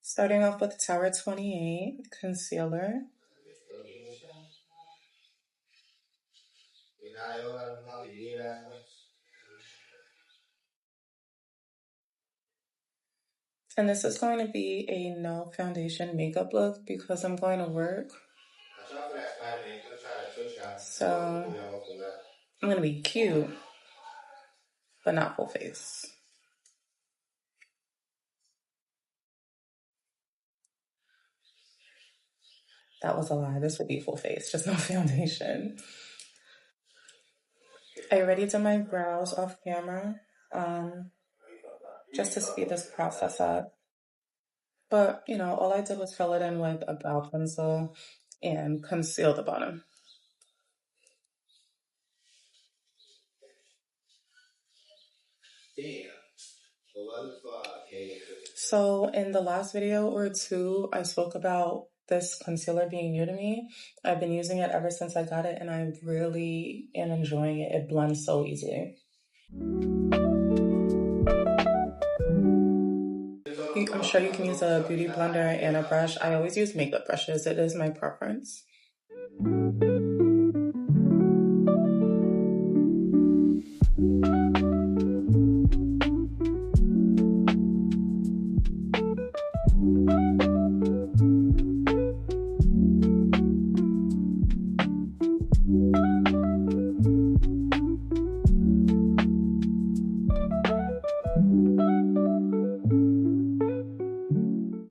Starting off with Tower 28 Concealer. And this is going to be a no foundation makeup look because I'm going to work. So I'm going to be cute, but not full face. That was a lie. This would be full face, just no foundation. I already did my brows off camera, just to speed this process up. But, all I did was fill it in with a brow pencil and conceal the bottom. So in the last video or two, I spoke about this concealer being new to me. I've been using it ever since I got it, and I really am enjoying it. It blends so easily. I'm sure you can use a beauty blender and a brush. I always use makeup brushes. It is my preference.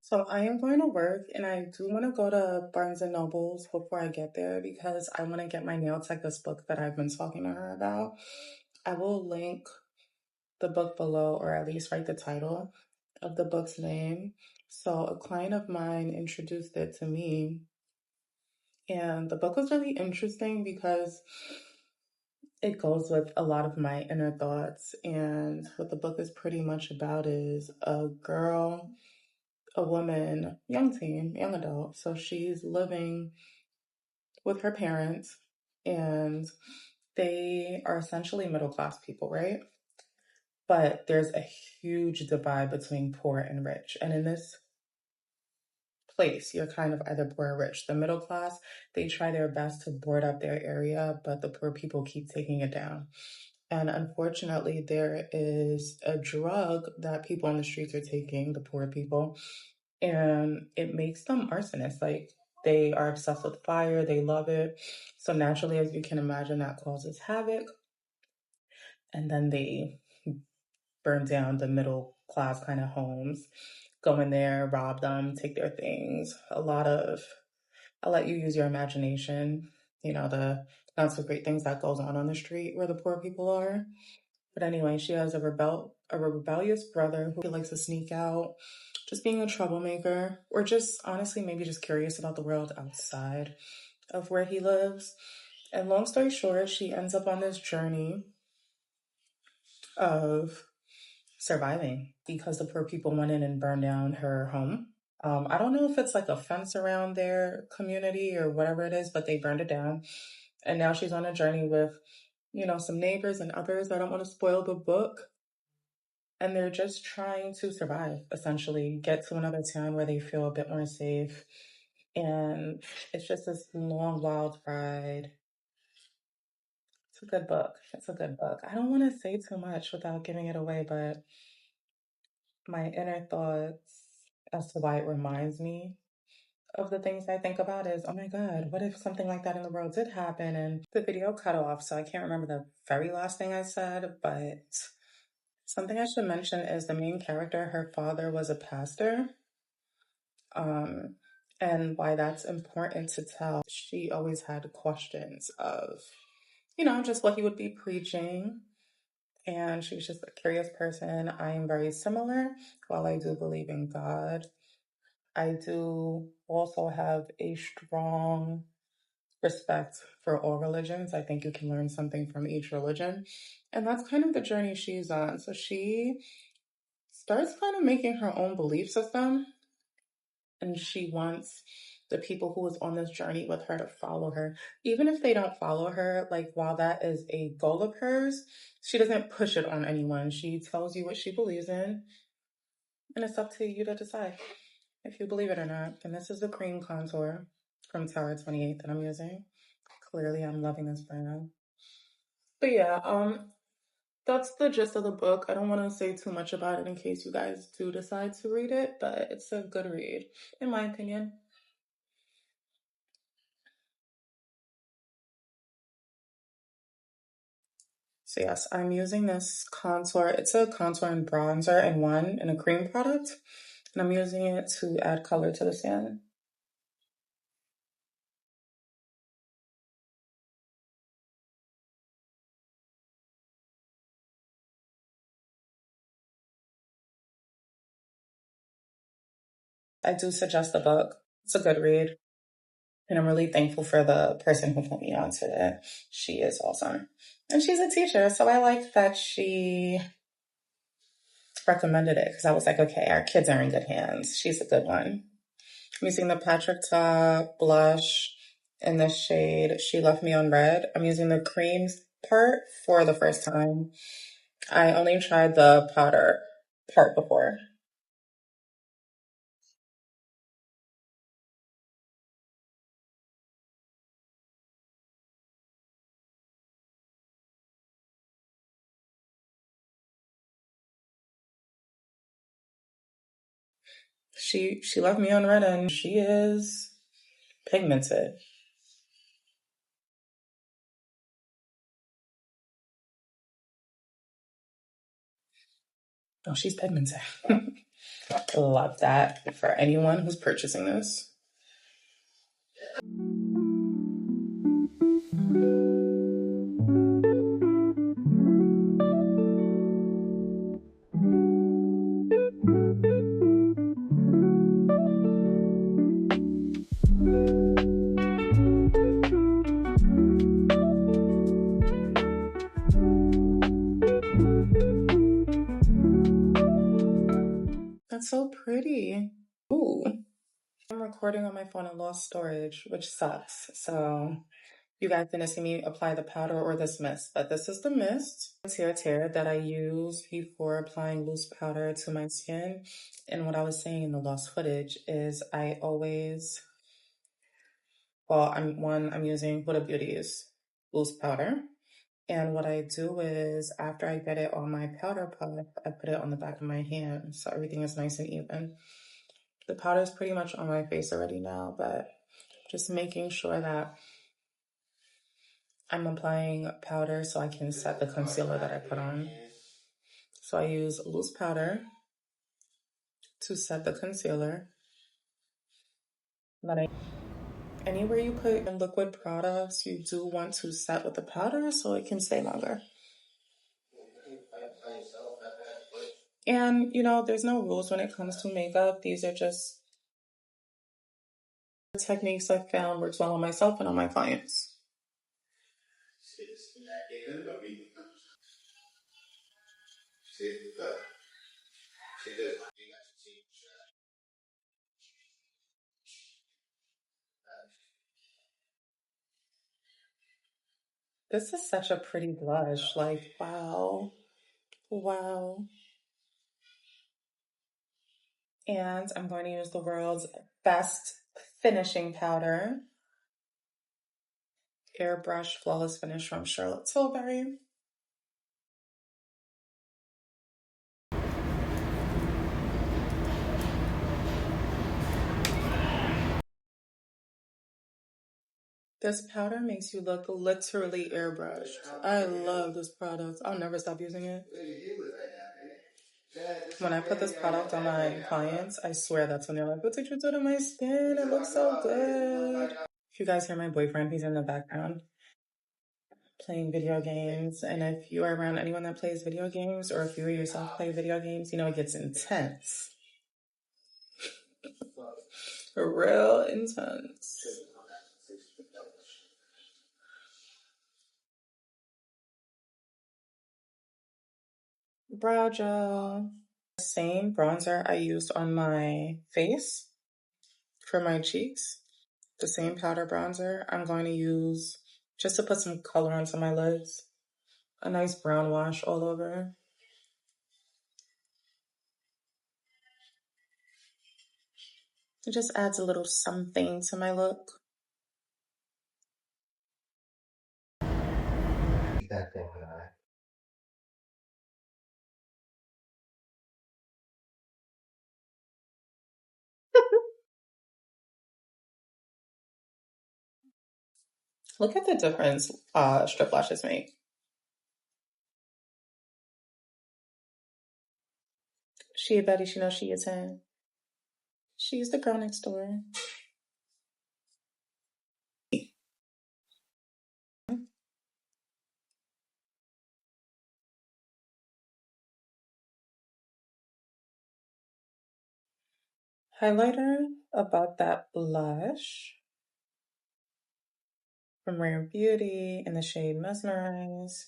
So I am going to work, and I do want to go to Barnes & Noble's before I get there because I want to get my nail tech this book that I've been talking to her about. I will link the book below, or at least write the title of the book's name. So a client of mine introduced it to me, and the book was really interesting because it goes with a lot of my inner thoughts. And what the book is pretty much about is a girl, a woman, young teen, young adult. So she's living with her parents, and they are essentially middle-class people, right? But there's a huge divide between poor and rich. And in this place, you're kind of either poor or rich. The middle class, they try their best to board up their area, but the poor people keep taking it down. And unfortunately, there is a drug that people on the streets are taking, the poor people, and it makes them arsonists. Like, they are obsessed with fire, they love it. So naturally, as you can imagine, that causes havoc. And then they burn down the middle class kind of homes, go in there, rob them, take their things. I'll let you use your imagination, the not so great things that goes on the street where the poor people are. But anyway, she has a rebellious brother who likes to sneak out, just being a troublemaker, or just honestly maybe just curious about the world outside of where he lives. And long story short, she ends up on this journey of surviving because the poor people went in and burned down her home. I don't know if it's like a fence around their community or whatever it is, but they burned it down. And now she's on a journey with, some neighbors and others. I don't want to spoil the book. And they're just trying to survive, essentially, get to another town where they feel a bit more safe. And it's just this long, wild ride. It's a good book. It's a good book. I don't want to say too much without giving it away, but my inner thoughts as to why it reminds me of the things I think about is, oh my God, what if something like that in the world did happen? And the video cut off, so I can't remember the very last thing I said, but something I should mention is the main character, her father was a pastor. And why that's important to tell. She always had questions of, just what he would be preaching. And she was just a curious person. I am very similar. While I do believe in God, I do also have a strong respect for all religions. I think you can learn something from each religion. And that's kind of the journey she's on. So she starts kind of making her own belief system. And she wants the people who is on this journey with her to follow her. Even if they don't follow her, like, while that is a goal of hers, she doesn't push it on anyone. She tells you what she believes in, and it's up to you to decide. if you believe it or not. And this is the cream contour from Tower 28 that I'm using. Clearly, I'm loving this brand. But yeah, that's the gist of the book. I don't want to say too much about it in case you guys do decide to read it, but it's a good read, in my opinion. So yes, I'm using this contour. It's a contour and bronzer in one, in a cream product. And I'm using it to add color to the skin. I do suggest the book. It's a good read. And I'm really thankful for the person who put me onto it. She is awesome. And she's a teacher, so I like that she recommended it because I was like, okay, our kids are in good hands. She's a good one. I'm using the Patrick Ta blush in the shade She Left Me on Red. I'm using the creams part for the first time. I only tried the powder part before. She left me on red and she is pigmented. Oh, she's pigmented. Love that for anyone who's purchasing this. That's so pretty. Ooh. I'm recording on my phone and lost storage, which sucks. So you guys didn't see me apply the powder or this mist, but this is the mist. Tear that I use before applying loose powder to my skin. And what I was saying in the lost footage is I always, well, I'm using Huda Beauty's loose powder. And what I do is after I get it on my powder puff, I put it on the back of my hand so everything is nice and even. The powder is pretty much on my face already now, but just making sure that I'm applying powder so I can set the concealer that I put on. So I use loose powder to set the concealer. Anywhere you put in liquid products, you do want to set with the powder so it can stay longer. And, you know, there's no rules when it comes to makeup. These are just techniques I've found works well on myself and on my clients. This is such a pretty blush. Like, wow. Wow. And I'm going to use the world's best finishing powder. Airbrush Flawless Finish from Charlotte Tilbury. This powder makes you look literally airbrushed. I love this product. I'll never stop using it. When I put this product on my clients, I swear that's when they're like, what did you do to my skin? It looks so good. If you guys hear my boyfriend, he's in the background playing video games. And if you are around anyone that plays video games, or if you yourself play video games, you know it gets intense. Real intense. Brow gel. Same bronzer I used on my face for my cheeks. The same powder bronzer I'm going to use just to put some color onto my lids. A nice brown wash all over. It just adds a little something to my look. Look at the difference strip lashes make. She a Betty, she knows she is him. She's the girl next door. Highlighter about that blush from Rare Beauty in the shade Mesmerize.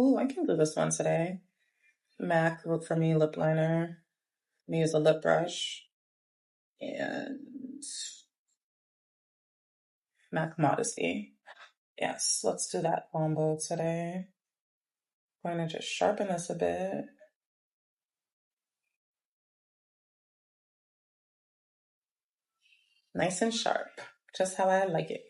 Ooh, I can do this one today. MAC Look For Me lip liner. I'm gonna use a lip brush. And MAC Modesty. Yes, let's do that combo today. I'm going to just sharpen this a bit. Nice and sharp, just how I like it.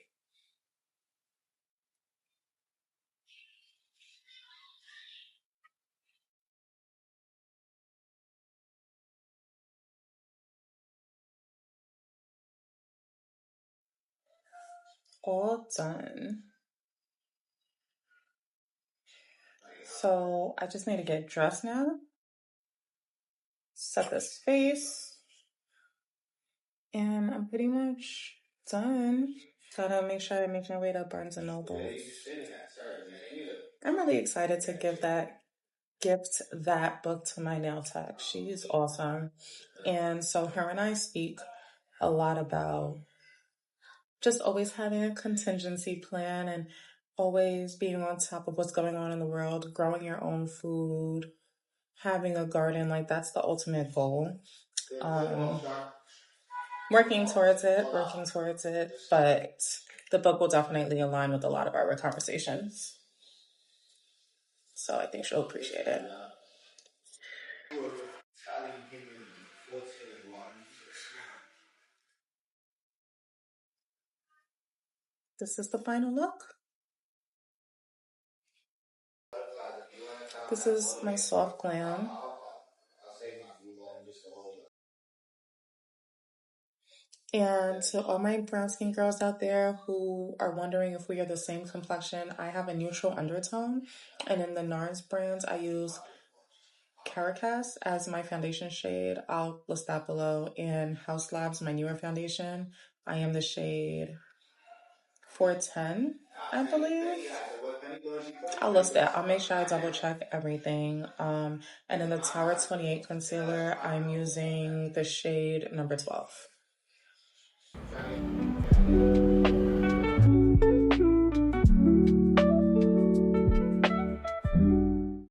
All done. So I just need to get dressed now. Set this face. And I'm pretty much done. Gotta make sure I make my way to Barnes and Noble. I'm really excited to gift that book to my nail tech. She's awesome. And so her and I speak a lot about just always having a contingency plan and always being on top of what's going on in the world, growing your own food, having a garden. Like, that's the ultimate goal. Working towards it, but the book will definitely align with a lot of our conversations. So I think she'll appreciate it. This is the final look. This is my soft glam. And to all my brown skin girls out there who are wondering if we are the same complexion, I have a neutral undertone. And in the Nars brands, I use Caracas as my foundation shade. I'll list that below. And House Labs, my newer foundation, I am the shade 410, I believe. I'll list that. I'll make sure I double check everything. And in the Tower 28 concealer, I'm using the shade number 12.